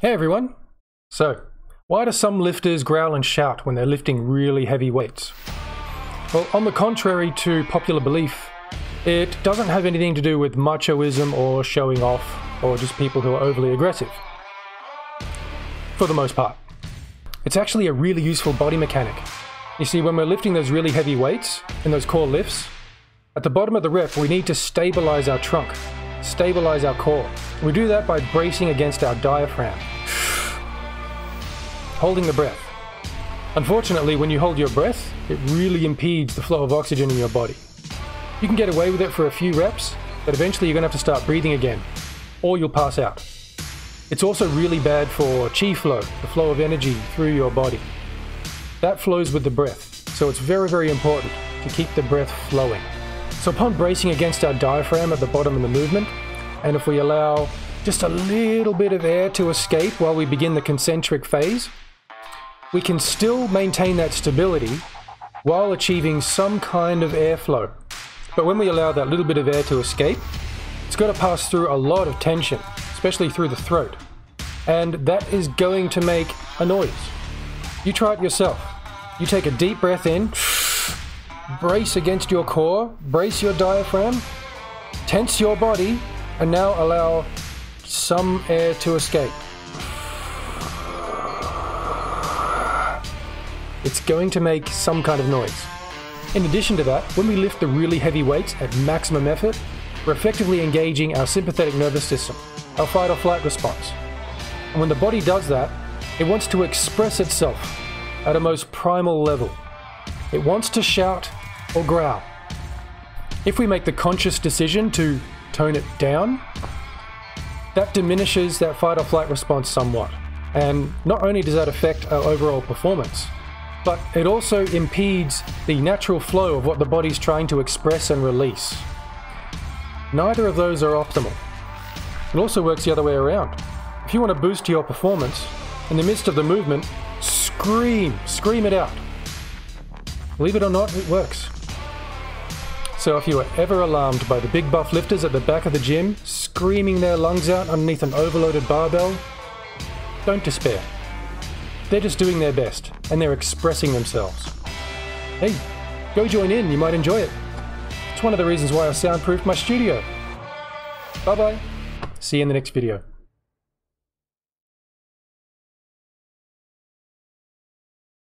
Hey everyone! So, why do some lifters growl and shout when they're lifting really heavy weights? Well, on the contrary to popular belief, it doesn't have anything to do with machoism or showing off or just people who are overly aggressive. For the most part. It's actually a really useful body mechanic. You see, when we're lifting those really heavy weights in those core lifts, at the bottom of the rep we need to stabilize our trunk, stabilize our core. We do that by bracing against our diaphragm, holding the breath. Unfortunately, when you hold your breath, it really impedes the flow of oxygen in your body. You can get away with it for a few reps, but eventually you're going to have to start breathing again, or you'll pass out. It's also really bad for chi flow, the flow of energy through your body. That flows with the breath, so it's very, very important to keep the breath flowing. So upon bracing against our diaphragm at the bottom of the movement, and if we allow just a little bit of air to escape while we begin the concentric phase, we can still maintain that stability while achieving some kind of airflow. But when we allow that little bit of air to escape, it's got to pass through a lot of tension, especially through the throat. And that is going to make a noise. You try it yourself. You take a deep breath in, brace against your core, brace your diaphragm, tense your body, and now allow some air to escape. It's going to make some kind of noise. In addition to that, when we lift the really heavy weights at maximum effort, we're effectively engaging our sympathetic nervous system, our fight or flight response. And when the body does that, it wants to express itself at a most primal level. It wants to shout or growl. If we make the conscious decision to tone it down, that diminishes that fight or flight response somewhat. And not only does that affect our overall performance, but it also impedes the natural flow of what the body's trying to express and release. Neither of those are optimal. It also works the other way around. If you want to boost your performance, in the midst of the movement, scream it out. Believe it or not, it works. So if you are ever alarmed by the big buff lifters at the back of the gym, screaming their lungs out underneath an overloaded barbell, don't despair. They're just doing their best, and they're expressing themselves. Hey, go join in, you might enjoy it. It's one of the reasons why I soundproofed my studio. Bye bye. See you in the next video.